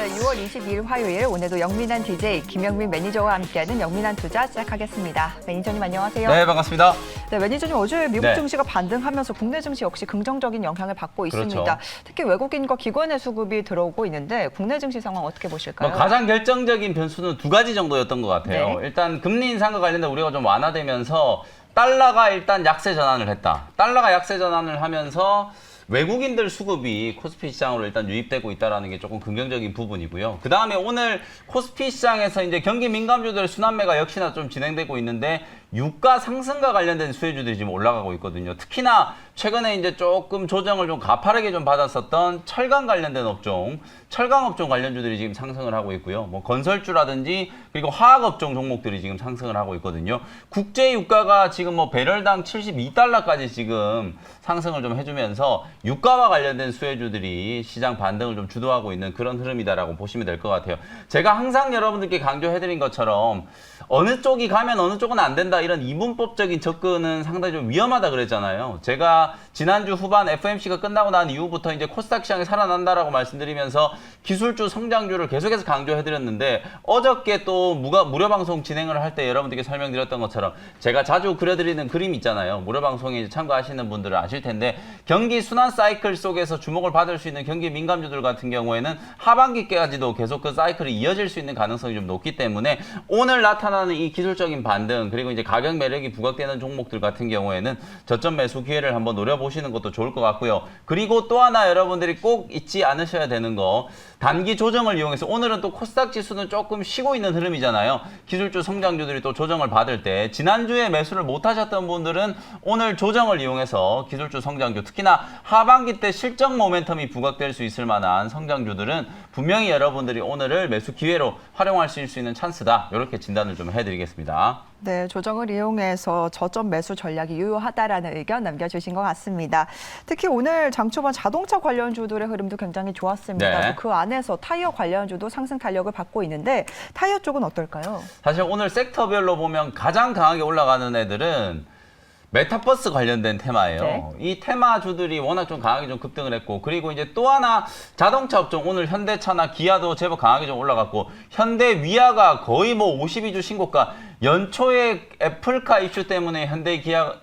네, 6월 22일 화요일 오늘도 영민한 DJ 김영민 매니저와 함께하는 영민한 투자 시작하겠습니다. 매니저님 안녕하세요. 네, 반갑습니다. 네, 매니저님 어제 미국 네. 증시가 반등하면서 국내 증시 역시 긍정적인 영향을 받고 있습니다. 그렇죠. 특히 외국인과 기관의 수급이 들어오고 있는데 국내 증시 상황 어떻게 보실까요? 가장 결정적인 변수는 두 가지 정도였던 것 같아요. 네. 일단 금리 인상과 관련된 우려가 좀 완화되면서 달러가 일단 약세 전환을 했다. 달러가 약세 전환을 하면서 외국인들 수급이 코스피 시장으로 일단 유입되고 있다는 게 조금 긍정적인 부분이고요. 그 다음에 오늘 코스피 시장에서 이제 경기 민감주들 순환매가 역시나 좀 진행되고 있는데 유가 상승과 관련된 수혜주들이 지금 올라가고 있거든요. 특히나 최근에 이제 조금 조정을 좀 가파르게 좀 받았었던 철강 관련된 업종, 철강 업종 관련주들이 지금 상승을 하고 있고요. 뭐 건설주라든지 그리고 화학 업종 종목들이 지금 상승을 하고 있거든요. 국제 유가가 지금 뭐 배럴당 72달러까지 지금 상승을 좀 해주면서 유가와 관련된 수혜주들이 시장 반등을 좀 주도하고 있는 그런 흐름이다라고 보시면 될 것 같아요. 제가 항상 여러분들께 강조해드린 것처럼 어느 쪽이 가면 어느 쪽은 안 된다 이런 이분법적인 접근은 상당히 좀 위험하다 그랬잖아요. 제가 지난주 후반 FOMC가 끝나고 난 이후부터 이제 코스닥 시장이 살아난다라고 말씀드리면서 기술주 성장주를 계속해서 강조해드렸는데 어저께 또 무료 방송 진행을 할 때 여러분들께 설명드렸던 것처럼 제가 자주 그려드리는 그림 있잖아요. 무료 방송에 참가하시는 분들은 아실 텐데 경기 순환 사이클 속에서 주목을 받을 수 있는 경기 민감주들 같은 경우에는 하반기까지도 계속 그 사이클이 이어질 수 있는 가능성이 좀 높기 때문에 오늘 나타나는 이 기술적인 반등 그리고 이제 가격 매력이 부각되는 종목들 같은 경우에는 저점 매수 기회를 한번 노려보시는 것도 좋을 것 같고요. 그리고 또 하나 여러분들이 꼭 잊지 않으셔야 되는 거 단기 조정을 이용해서 오늘은 또 코스닥 지수는 조금 쉬고 있는 흐름이잖아요. 기술주 성장주들이 또 조정을 받을 때 지난주에 매수를 못 하셨던 분들은 오늘 조정을 이용해서 기술주 성장주 특히나 하반기 때 실적 모멘텀이 부각될 수 있을 만한 성장주들은 분명히 여러분들이 오늘을 매수 기회로 활용하실 수 있는 찬스다. 이렇게 진단을 좀 해드리겠습니다. 네, 조정을 이용해서 저점 매수 전략이 유효하다라는 의견 남겨주신 것 같습니다. 특히 오늘 장 초반 자동차 관련주들의 흐름도 굉장히 좋았습니다. 네. 그 안에서 타이어 관련주도 상승 탄력을 받고 있는데 타이어 쪽은 어떨까요? 사실 오늘 섹터별로 보면 가장 강하게 올라가는 애들은 메타버스 관련된 테마예요. 네. 이 테마주들이 워낙 좀 강하게 좀 급등을 했고 그리고 이제 또 하나 자동차 업종 오늘 현대차나 기아도 제법 강하게 좀 올라갔고 현대위아가 거의 뭐 52주 신고가 연초에 애플카 이슈 때문에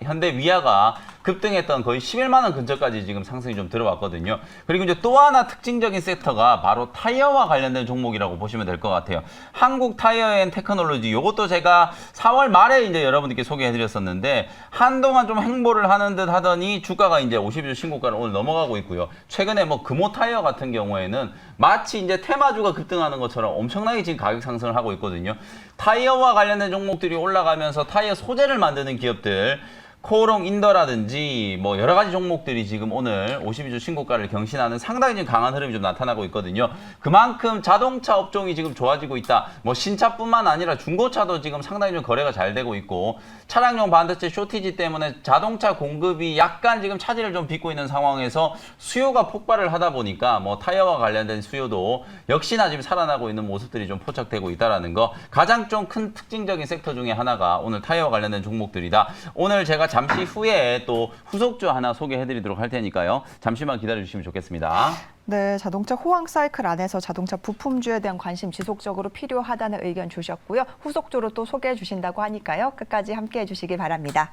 현대위아가 급등했던 거의 11만 원 근처까지 지금 상승이 좀 들어왔거든요. 그리고 이제 또 하나 특징적인 섹터가 바로 타이어와 관련된 종목이라고 보시면 될 것 같아요. 한국 타이어 앤 테크놀로지 이것도 제가 4월 말에 이제 여러분들께 소개해드렸었는데 한동안 좀 행보를 하는 듯 하더니 주가가 이제 52주 신고가를 오늘 넘어가고 있고요. 최근에 뭐 금호 타이어 같은 경우에는 마치 이제 테마주가 급등하는 것처럼 엄청나게 지금 가격 상승을 하고 있거든요. 타이어와 관련된 종목들이 올라가면서 타이어 소재를 만드는 기업들 코오롱 인더라든지 뭐 여러 가지 종목들이 지금 오늘 52주 신고가를 경신하는 상당히 좀 강한 흐름이 좀 나타나고 있거든요. 그만큼 자동차 업종이 지금 좋아지고 있다. 뭐 신차뿐만 아니라 중고차도 지금 상당히 좀 거래가 잘 되고 있고 차량용 반도체 쇼티지 때문에 자동차 공급이 약간 지금 차질을 좀 빚고 있는 상황에서 수요가 폭발을 하다 보니까 뭐 타이어와 관련된 수요도 역시나 지금 살아나고 있는 모습들이 좀 포착되고 있다라는 거 가장 좀 큰 특징적인 섹터 중에 하나가 오늘 타이어와 관련된 종목들이다. 오늘 제가 잠시 후에 또 후속주 하나 소개해드리도록 할 테니까요. 잠시만 기다려주시면 좋겠습니다. 네, 자동차 호황 사이클 안에서 자동차 부품주에 대한 관심 지속적으로 필요하다는 의견 주셨고요. 후속주로 또 소개해 주신다고 하니까요. 끝까지 함께해 주시기 바랍니다.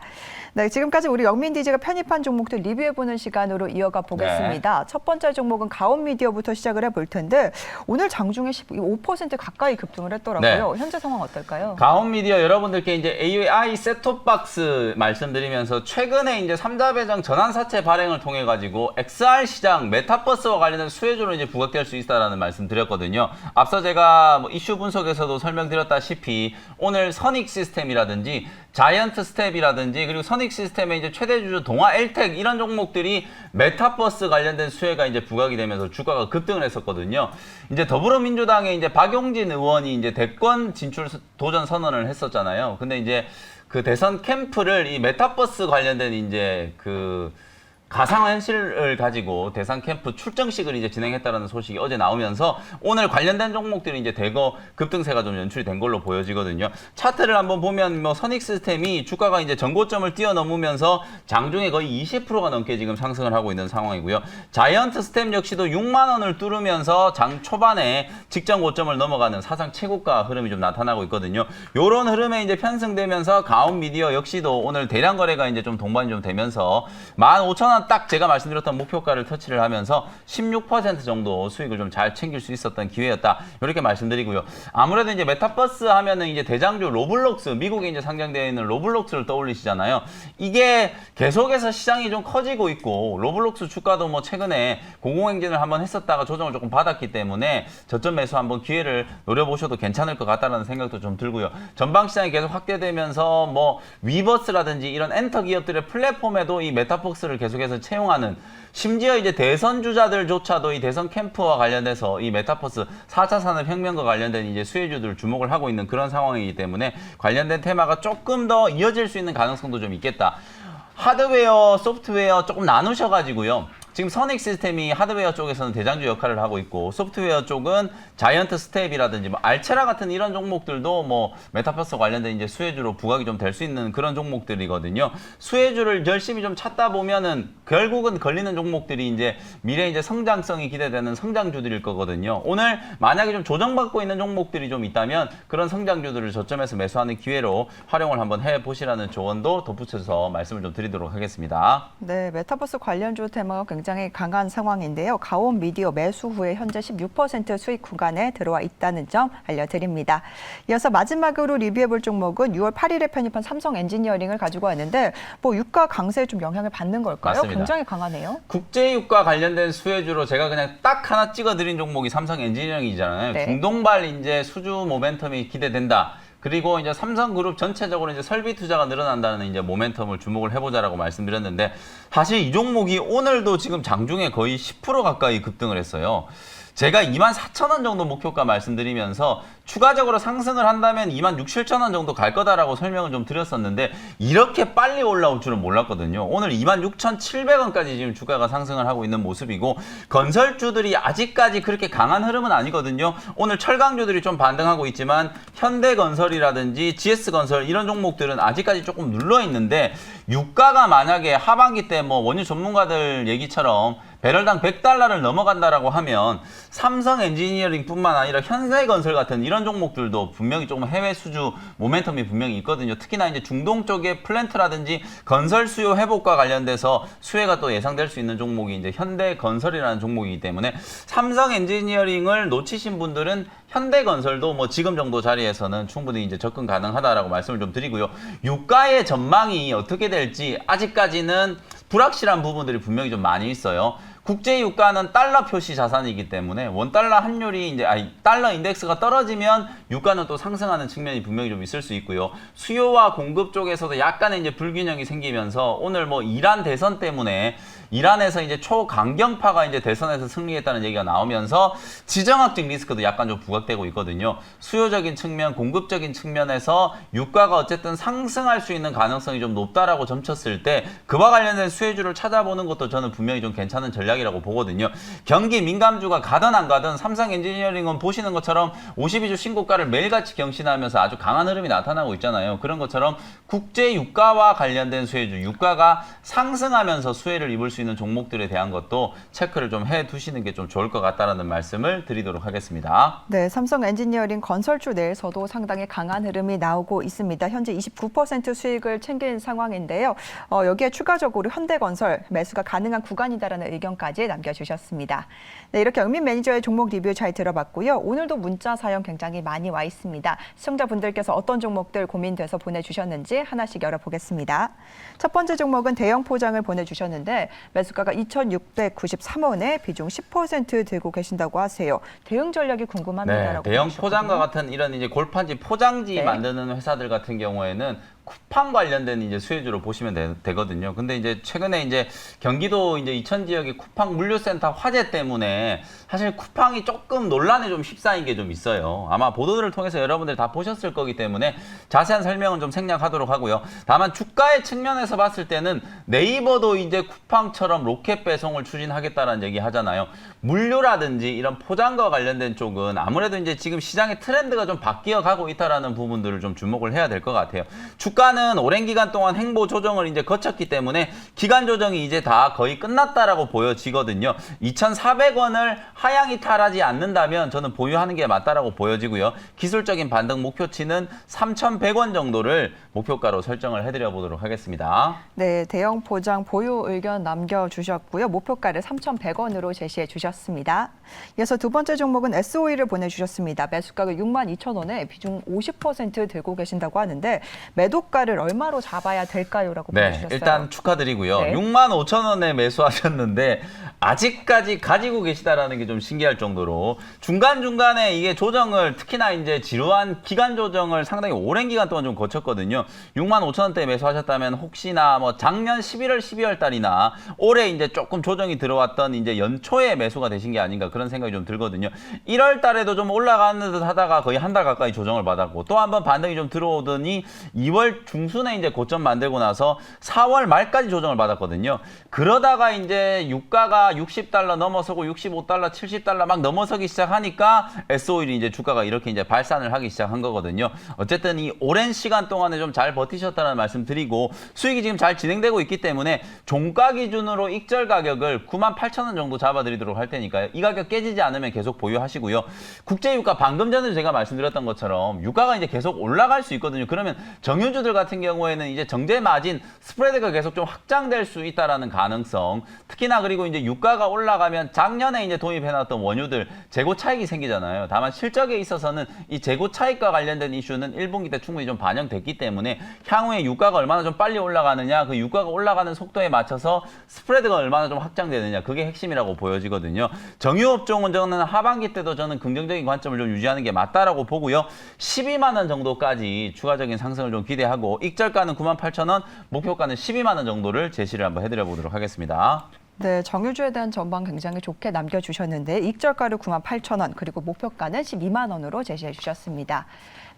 네, 지금까지 우리 영민 DJ가 편입한 종목들 리뷰해보는 시간으로 이어가 보겠습니다. 첫 번째 종목은 가온미디어부터 시작을 해볼 텐데 오늘 장중에 5% 가까이 급등을 했더라고요. 네. 현재 상황 어떨까요? 가온미디어 여러분들께 이제 AI 셋톱박스 말씀드리면서 최근에 이제 3자 배정 전환사채 발행을 통해 가지고 XR 시장 메타버스와 관련된 수혜주로 이제 부각될 수 있다라는 말씀 드렸거든요. 앞서 제가 뭐 이슈 분석에서도 설명드렸다시피 오늘 선익 시스템이라든지 자이언트 스텝이라든지 그리고 선익 시스템의 이제 최대 주주 동아 엘텍 이런 종목들이 메타버스 관련된 수혜가 이제 부각이 되면서 주가가 급등을 했었거든요. 이제 더불어민주당의 이제 박용진 의원이 이제 대권 진출 도전 선언을 했었잖아요. 근데 이제 그 대선 캠프를 이 메타버스 관련된 이제 그 가상현실을 가지고 대상 캠프 출정식을 이제 진행했다라는 소식이 어제 나오면서 오늘 관련된 종목들이 이제 대거 급등세가 좀 연출이 된 걸로 보여지거든요. 차트를 한번 보면 뭐 선익시스템이 주가가 이제 전고점을 뛰어넘으면서 장중에 거의 20%가 넘게 지금 상승을 하고 있는 상황이고요. 자이언트 스텝 역시도 6만 원을 뚫으면서 장 초반에 직전 고점을 넘어가는 사상 최고가 흐름이 좀 나타나고 있거든요. 요런 흐름에 이제 편승되면서 가온미디어 역시도 오늘 대량 거래가 이제 좀 동반이 좀 되면서 15,000원 딱 제가 말씀드렸던 목표가를 터치를 하면서 16% 정도 수익을 좀 잘 챙길 수 있었던 기회였다. 이렇게 말씀드리고요. 아무래도 이제 메타버스 하면은 이제 대장주 로블록스, 미국에 이제 상장되어 있는 로블록스를 떠올리시잖아요. 이게 계속해서 시장이 좀 커지고 있고 로블록스 주가도 뭐 최근에 공공행진을 한번 했었다가 조정을 조금 받았기 때문에 저점 매수 한번 기회를 노려보셔도 괜찮을 것 같다라는 생각도 좀 들고요. 전방 시장이 계속 확대되면서 뭐 위버스라든지 이런 엔터 기업들의 플랫폼에도 이 메타버스를 계속해서 채용하는, 심지어 이제 대선 주자들조차도 이 대선 캠프와 관련돼서 이 메타버스 4차 산업혁명과 관련된 이제 수혜주들 주목을 하고 있는 그런 상황이기 때문에 관련된 테마가 조금 더 이어질 수 있는 가능성도 좀 있겠다. 하드웨어, 소프트웨어 조금 나누셔가지고요. 지금 선익시스템이 하드웨어 쪽에서는 대장주 역할을 하고 있고 소프트웨어 쪽은 자이언트 스텝이라든지 뭐 알체라 같은 이런 종목들도 뭐 메타버스 관련된 이제 수혜주로 부각이 좀 될 수 있는 그런 종목들이거든요. 수혜주를 열심히 좀 찾다 보면은 결국은 걸리는 종목들이 이제 미래 이제 성장성이 기대되는 성장주들일 거거든요. 오늘 만약에 좀 조정받고 있는 종목들이 좀 있다면 그런 성장주들을 저점에서 매수하는 기회로 활용을 한번 해보시라는 조언도 덧붙여서 말씀을 좀 드리도록 하겠습니다. 네, 메타버스 관련주 테마가 굉장히 강한 상황인데요. 가온 미디어 매수 후에 현재 16% 수익 구간에 들어와 있다는 점 알려드립니다. 이어서 마지막으로 리뷰해볼 종목은 6월 8일에 편입한 삼성 엔지니어링을 가지고 왔는데 뭐 유가 강세에 좀 영향을 받는 걸까요? 맞습니다. 굉장히 강하네요. 국제유가 관련된 수혜주로 제가 그냥 딱 하나 찍어드린 종목이 삼성 엔지니어링이잖아요. 네. 중동발 이제 수주 모멘텀이 기대된다. 그리고 이제 삼성그룹 전체적으로 이제 설비 투자가 늘어난다는 이제 모멘텀을 주목을 해보자라고 말씀드렸는데 사실 이 종목이 오늘도 지금 장중에 거의 10% 가까이 급등을 했어요. 제가 24,000원 정도 목표가 말씀드리면서 추가적으로 상승을 한다면 26,700원 정도 갈 거다라고 설명을 좀 드렸었는데 이렇게 빨리 올라올 줄은 몰랐거든요. 오늘 26,700원까지 지금 주가가 상승을 하고 있는 모습이고 건설주들이 아직까지 그렇게 강한 흐름은 아니거든요. 오늘 철강주들이 좀 반등하고 있지만 현대건설이라든지 GS건설 이런 종목들은 아직까지 조금 눌러 있는데 유가가 만약에 하반기 때 뭐 원유 전문가들 얘기처럼 배럴당 100달러를 넘어간다라고 하면 삼성 엔지니어링뿐만 아니라 현대건설 같은 이런 종목들도 분명히 조금 해외 수주 모멘텀이 분명히 있거든요. 특히나 이제 중동 쪽의 플랜트라든지 건설 수요 회복과 관련돼서 수혜가 또 예상될 수 있는 종목이 이제 현대건설이라는 종목이기 때문에 삼성 엔지니어링을 놓치신 분들은 현대건설도 뭐 지금 정도 자리에서는 충분히 이제 접근 가능하다라고 말씀을 좀 드리고요. 유가의 전망이 어떻게 될지 아직까지는 불확실한 부분들이 분명히 좀 많이 있어요. 국제 유가는 달러 표시 자산이기 때문에 원달러 환율이 이제 달러 인덱스가 떨어지면 유가는 또 상승하는 측면이 분명히 좀 있을 수 있고요. 수요와 공급 쪽에서도 약간의 이제 불균형이 생기면서 오늘 뭐 이란 대선 때문에 이란에서 이제 초강경파가 이제 대선에서 승리했다는 얘기가 나오면서 지정학적 리스크도 약간 좀 부각되고 있거든요. 수요적인 측면, 공급적인 측면에서 유가가 어쨌든 상승할 수 있는 가능성이 좀 높다라고 점쳤을 때 그와 관련된 수혜주를 찾아보는 것도 저는 분명히 좀 괜찮은 전략이라고 보거든요. 경기 민감주가 가든 안 가든 삼성 엔지니어링은 보시는 것처럼 52주 신고가를 매일같이 경신하면서 아주 강한 흐름이 나타나고 있잖아요. 그런 것처럼 국제 유가와 관련된 수혜주, 유가가 상승하면서 수혜를 입을 수 있는 종목들에 대한 것도 체크를 좀 해두시는 게 좀 좋을 것 같다는 말씀을 드리도록 하겠습니다. 네, 삼성 엔지니어링 건설주 내에서도 상당히 강한 흐름이 나오고 있습니다. 현재 29% 수익을 챙긴 상황인데요. 여기에 추가적으로 현대건설 매수가 가능한 구간이다라는 의견까지 남겨주셨습니다. 네, 이렇게 영민 매니저의 종목 리뷰 잘 들어봤고요. 오늘도 문자 사연 굉장히 많이 와 있습니다. 시청자분들께서 어떤 종목들 고민돼서 보내주셨는지 하나씩 열어보겠습니다. 첫 번째 종목은 대형 포장을 보내주셨는데 매수가가 2,693원에 비중 10% 들고 계신다고 하세요. 대응 전략이 궁금합니다라고. 네, 대형 포장과 같은 이런 이제 골판지, 포장지 네. 만드는 회사들 같은 경우에는 쿠팡 관련된 이제 수혜주로 보시면 되거든요. 근데 이제 최근에 이제 경기도 이제 이천 지역의 쿠팡 물류센터 화재 때문에 사실 쿠팡이 조금 논란에 좀 휩싸인 게 좀 있어요. 아마 보도들을 통해서 여러분들 다 보셨을 거기 때문에 자세한 설명은 좀 생략하도록 하고요. 다만 주가의 측면에서 봤을 때는 네이버도 이제 쿠팡처럼 로켓 배송을 추진하겠다라는 얘기 하잖아요. 물류라든지 이런 포장과 관련된 쪽은 아무래도 이제 지금 시장의 트렌드가 좀 바뀌어 가고 있다라는 부분들을 좀 주목을 해야 될 것 같아요. 주가는 오랜 기간 동안 행보 조정을 이제 거쳤기 때문에 기간 조정이 이제 다 거의 끝났다라고 보여지거든요. 2,400원을 하향 이탈하지 않는다면 저는 보유하는 게 맞다라고 보여지고요. 기술적인 반등 목표치는 3,100원 정도를 목표가로 설정을 해드려 보도록 하겠습니다. 네, 대형 포장 보유 의견 남겨주셨고요. 목표가를 3,100원으로 제시해 주셨습니다. 이어서 두 번째 종목은 SOE를 보내주셨습니다. 매수가가 62,000원에 비중 50% 들고 계신다고 하는데 매도가를 얼마로 잡아야 될까요? 라고 보내주셨어요. 일단 축하드리고요. 네. 65,000원에 매수하셨는데 아직까지 가지고 계시다라는 게 좀 신기할 정도로 중간중간에 이게 조정을 특히나 이제 지루한 기간 조정을 상당히 오랜 기간 동안 좀 거쳤거든요. 65,000원대에 매수하셨다면 혹시나 뭐 작년 11월, 12월 달이나 올해 이제 조금 조정이 들어왔던 이제 연초에 매수가 되신 게 아닌가 그런 생각이 좀 들거든요. 1월 달에도 좀 올라가는 듯 하다가 거의 한 달 가까이 조정을 받았고 또 한 번 반등이 좀 들어오더니 2월 중순에 이제 고점 만들고 나서 4월 말까지 조정을 받았거든요. 그러다가 이제 유가가 60달러 넘어서고 65달러, 70달러 막 넘어서기 시작하니까 S-오일이 이제 주가가 이렇게 이제 발산을 하기 시작한 거거든요. 어쨌든 이 오랜 시간 동안에 좀 잘 버티셨다는 말씀 드리고 수익이 지금 잘 진행되고 있기 때문에 종가 기준으로 익절 가격을 98,000원 정도 잡아드리도록 할 테니까요. 이 가격 깨지지 않으면 계속 보유하시고요. 국제유가 방금 전에 제가 말씀드렸던 것처럼 유가가 이제 계속 올라갈 수 있거든요. 그러면 정유주들 같은 경우에는 이제 정제 마진 스프레드가 계속 좀 확장될 수 있다라는 가능성. 특히나 그리고 이제 유가가 올라가면 작년에 이제 도입해놨던 원유들 재고 차익이 생기잖아요. 다만 실적에 있어서는 이 재고 차익과 관련된 이슈는 1분기 때 충분히 좀 반영됐기 때문에 향후에 유가가 얼마나 좀 빨리 올라가느냐, 그 유가가 올라가는 속도에 맞춰서 스프레드가 얼마나 좀 확장되느냐, 그게 핵심이라고 보여지거든요. 정유업종은 저는 하반기 때도 저는 긍정적인 관점을 좀 유지하는 게 맞다라고 보고요. 12만 원 정도까지 추가적인 상승을 좀 기대하고 익절가는 98,000원, 목표가는 12만 원 정도를 제시를 한번 해드려 보도록 하겠습니다. 네, 정유주에 대한 전망 굉장히 좋게 남겨주셨는데 익절가를 98,000원 그리고 목표가는 12만 원으로 제시해 주셨습니다.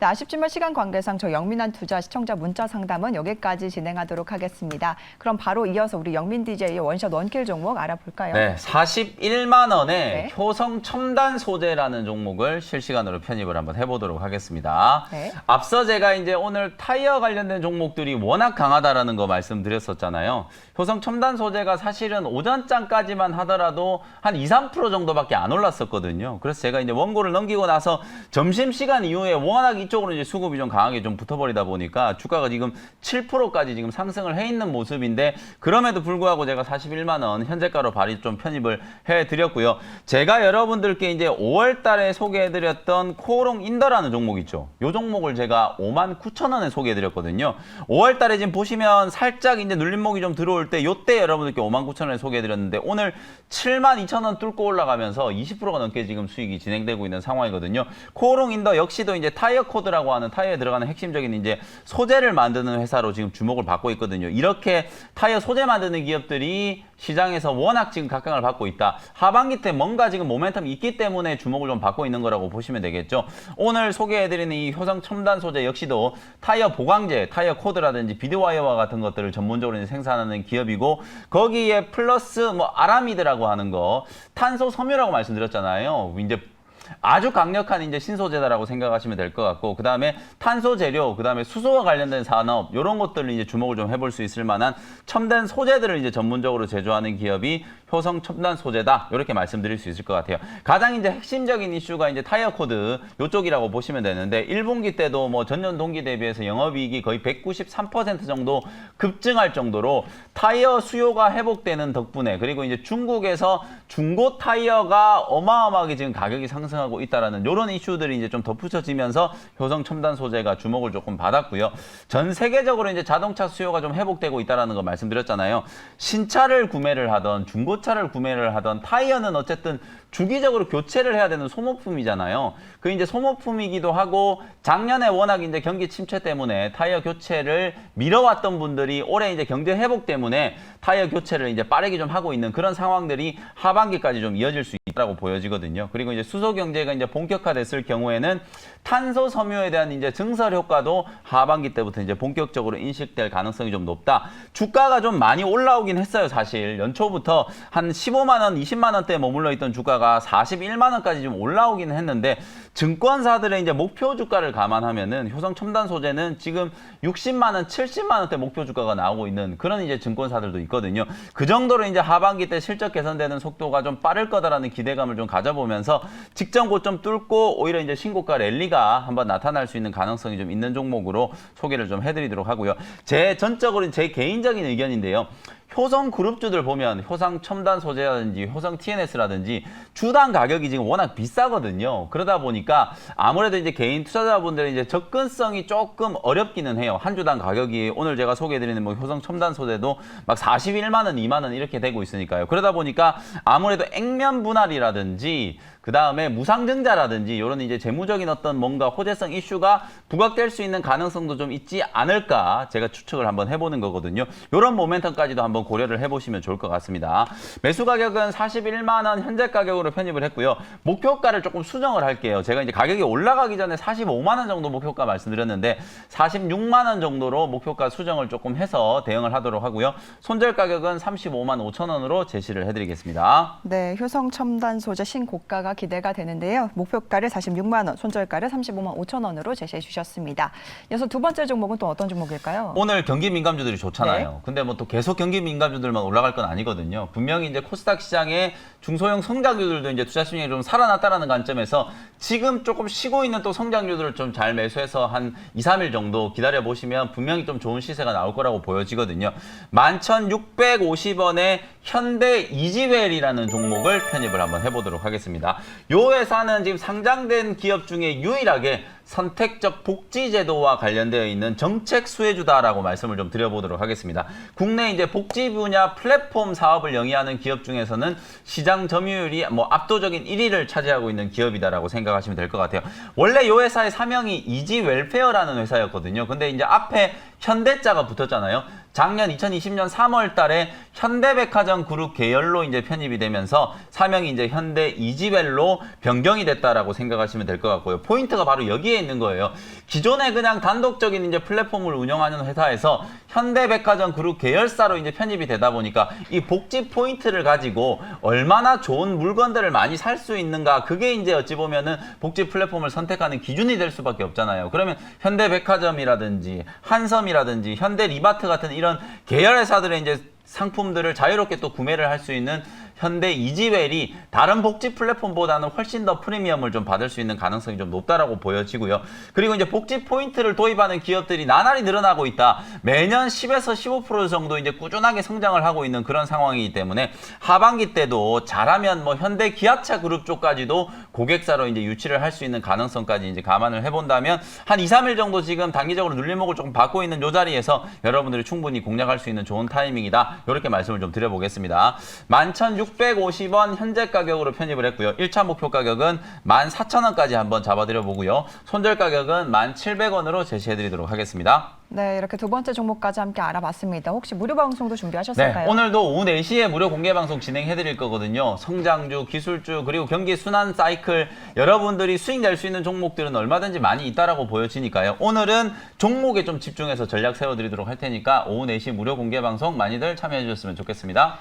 네, 아쉽지만 시간 관계상 저 영민한 투자 시청자 문자 상담은 여기까지 진행하도록 하겠습니다. 그럼 바로 이어서 우리 영민 DJ의 원샷 원킬 종목 알아볼까요? 네, 41만 원에 네. 효성 첨단 소재라는 종목을 실시간으로 편입을 한번 해보도록 하겠습니다. 네. 앞서 제가 이제 오늘 타이어 관련된 종목들이 워낙 강하다라는 거 말씀드렸었잖아요. 효성 첨단 소재가 사실은 오전장까지만 하더라도 한 2, 3% 정도밖에 안 올랐었거든요. 그래서 제가 이제 원고를 넘기고 나서 점심시간 이후에 워낙 이쪽으로 이제 수급이 좀 강하게 좀 붙어버리다 보니까 주가가 지금 7%까지 지금 상승을 해 있는 모습인데 그럼에도 불구하고 제가 41만 원 현재가로 발이 좀 편입을 해드렸고요. 제가 여러분들께 이제 5월 달에 소개해드렸던 코오롱 인더라는 종목 있죠. 이 종목을 제가 59,000원에 소개해드렸거든요. 5월 달에 지금 보시면 살짝 이제 눌림목이 좀 들어올 때 요때 여러분들께 59,000원에 소개해드렸는데 오늘 72,000원 뚫고 올라가면서 20%가 넘게 지금 수익이 진행되고 있는 상황이거든요. 코오롱 인더 역시도 이제 타이어 코드라고 하는 타이어에 들어가는 핵심적인 이제 소재를 만드는 회사로 지금 주목을 받고 있거든요. 이렇게 타이어 소재 만드는 기업들이 시장에서 워낙 지금 각광을 받고 있다. 하반기 때 뭔가 지금 모멘텀이 있기 때문에 주목을 좀 받고 있는 거라고 보시면 되겠죠. 오늘 소개해드리는 이 효성 첨단 소재 역시도 타이어 보강제, 타이어 코드라든지 비드와이어와 같은 것들을 전문적으로 이제 생산하는 기업이고 거기에 플러스 뭐 아라미드라고 하는 거, 탄소 섬유라고 말씀드렸잖아요. 이제 아주 강력한 이제 신소재다라고 생각하시면 될 것 같고 그 다음에 탄소 재료, 그 다음에 수소와 관련된 산업 이런 것들을 이제 주목을 좀 해볼 수 있을 만한 첨단 소재들을 이제 전문적으로 제조하는 기업이 효성 첨단 소재다 이렇게 말씀드릴 수 있을 것 같아요. 가장 이제 핵심적인 이슈가 이제 타이어 코드 이쪽이라고 보시면 되는데 1분기 때도 뭐 전년 동기 대비해서 영업이익이 거의 193% 정도 급증할 정도로 타이어 수요가 회복되는 덕분에 그리고 이제 중국에서 중고 타이어가 어마어마하게 지금 가격이 상승하고 있다라는 이런 이슈들이 이제 좀 덧붙여지면서 효성 첨단 소재가 주목을 조금 받았고요. 전 세계적으로 이제 자동차 수요가 좀 회복되고 있다라는 거 말씀드렸잖아요. 신차를 구매를 하던 중고 중고차를 구매를 하던 타이어는 어쨌든 주기적으로 교체를 해야 되는 소모품이잖아요. 그 이제 소모품이기도 하고 작년에 워낙 이제 경기 침체 때문에 타이어 교체를 미뤄왔던 분들이 올해 이제 경제 회복 때문에 타이어 교체를 이제 빠르게 좀 하고 있는 그런 상황들이 하반기까지 좀 이어질 수 있다고 보여지거든요. 그리고 이제 수소 경제가 이제 본격화됐을 경우에는 탄소 섬유에 대한 이제 증설 효과도 하반기 때부터 이제 본격적으로 인식될 가능성이 좀 높다. 주가가 좀 많이 올라오긴 했어요, 사실. 연초부터 한 15만 원, 20만 원대에 머물러 있던 주가가 41만 원까지 좀 올라오긴 했는데 증권사들의 이제 목표 주가를 감안하면은 효성 첨단 소재는 지금 60만 원, 70만 원대 목표 주가가 나오고 있는 그런 이제 증권사들도 있거든요. 그 정도로 이제 하반기 때 실적 개선되는 속도가 좀 빠를 거다라는 기대감을 좀 가져보면서 직전 고점 뚫고 오히려 이제 신고가 랠리가 한번 나타날 수 있는 가능성이 좀 있는 종목으로 소개를 좀 해드리도록 하고요. 전적으로 제 개인적인 의견인데요. 효성 그룹주들 보면 효성 첨단 소재라든지 효성 TNS라든지 주당 가격이 지금 워낙 비싸거든요. 그러다 보니까 아무래도 이제 개인 투자자분들의 이제 접근성이 조금 어렵기는 해요. 한 주당 가격이 오늘 제가 소개해드리는 뭐 효성 첨단 소재도 막 41만 원, 2만 원 이렇게 되고 있으니까요. 그러다 보니까 아무래도 액면 분할이라든지 그 다음에 무상증자라든지 이런 이제 재무적인 어떤 뭔가 호재성 이슈가 부각될 수 있는 가능성도 좀 있지 않을까 제가 추측을 한번 해보는 거거든요. 이런 모멘텀까지도 한번 고려를 해보시면 좋을 것 같습니다. 매수 가격은 41만 원 현재 가격으로 편입을 했고요. 목표가를 조금 수정을 할게요. 제가 이제 가격이 올라가기 전에 45만 원 정도 목표가 말씀드렸는데 46만 원 정도로 목표가 수정을 조금 해서 대응을 하도록 하고요. 손절 가격은 35만 5천 원으로 제시를 해드리겠습니다. 네, 효성 첨단 소재 신고가가 기대가 되는데요. 목표가를 46만 원, 손절가를 35만 5천 원으로 제시해 주셨습니다. 이어서 두 번째 종목은 또 어떤 종목일까요? 오늘 경기 민감주들이 좋잖아요. 네. 근데 뭐 또 계속 경기 민감주들만 올라갈 건 아니거든요. 분명히 이제 코스닥 시장의 중소형 성장주들도 이제 투자 심리가 좀 살아났다라는 관점에서 지금 조금 쉬고 있는 또 성장주들을 좀 잘 매수해서 한 2, 3일 정도 기다려 보시면 분명히 좀 좋은 시세가 나올 거라고 보여지거든요. 11,650원에 현대 이지웰이라는 종목을 편입을 한번 해보도록 하겠습니다. 이 회사는 지금 상장된 기업 중에 유일하게 선택적 복지제도와 관련되어 있는 정책 수혜주다라고 말씀을 좀 드려보도록 하겠습니다. 국내 이제 복지 분야 플랫폼 사업을 영위하는 기업 중에서는 시장 점유율이 뭐 압도적인 1위를 차지하고 있는 기업이다라고 생각하시면 될 것 같아요. 원래 이 회사의 사명이 이지 웰페어라는 회사였거든요. 근데 이제 앞에 현대자가 붙었잖아요. 작년 2020년 3월 달에 현대백화점 그룹 계열로 이제 편입이 되면서 사명이 이제 현대 이지웰로 변경이 됐다라고 생각하시면 될 것 같고요. 포인트가 바로 여기에 있는 거예요. 기존에 그냥 단독적인 이제 플랫폼을 운영하는 회사에서 현대백화점 그룹 계열사로 이제 편입이 되다 보니까 이 복지 포인트를 가지고 얼마나 좋은 물건들을 많이 살 수 있는가, 그게 이제 어찌 보면은 복지 플랫폼을 선택하는 기준이 될 수밖에 없잖아요. 그러면 현대백화점이라든지 한섬이라든지 현대리마트 같은 이런 계열 회사들의 이제 상품들을 자유롭게 또 구매를 할 수 있는 현대 이지웰이 다른 복지 플랫폼보다는 훨씬 더 프리미엄을 좀 받을 수 있는 가능성이 좀 높다라고 보여지고요. 그리고 이제 복지 포인트를 도입하는 기업들이 나날이 늘어나고 있다. 매년 10에서 15% 정도 이제 꾸준하게 성장을 하고 있는 그런 상황이기 때문에 하반기 때도 잘하면 뭐 현대 기아차 그룹 쪽까지도 고객사로 이제 유치를 할 수 있는 가능성까지 이제 감안을 해본다면 한 2, 3일 정도 지금 단기적으로 눌림목을 조금 받고 있는 이 자리에서 여러분들이 충분히 공략할 수 있는 좋은 타이밍이다. 이렇게 말씀을 좀 드려보겠습니다. 11,650원 현재 가격으로 편입을 했고요. 1차 목표 가격은 14,000원까지 한번 잡아드려보고요. 손절 가격은 1,700원으로 제시해드리도록 하겠습니다. 네, 이렇게 두 번째 종목까지 함께 알아봤습니다. 혹시 무료 방송도 준비하셨을까요? 네, 오늘도 오후 4시에 무료 공개 방송 진행해드릴 거거든요. 성장주, 기술주, 그리고 경기 순환 사이클, 여러분들이 수익 낼 수 있는 종목들은 얼마든지 많이 있다라고 보여지니까요. 오늘은 종목에 좀 집중해서 전략 세워드리도록 할 테니까 오후 4시 무료 공개 방송 많이들 참여해 주셨으면 좋겠습니다.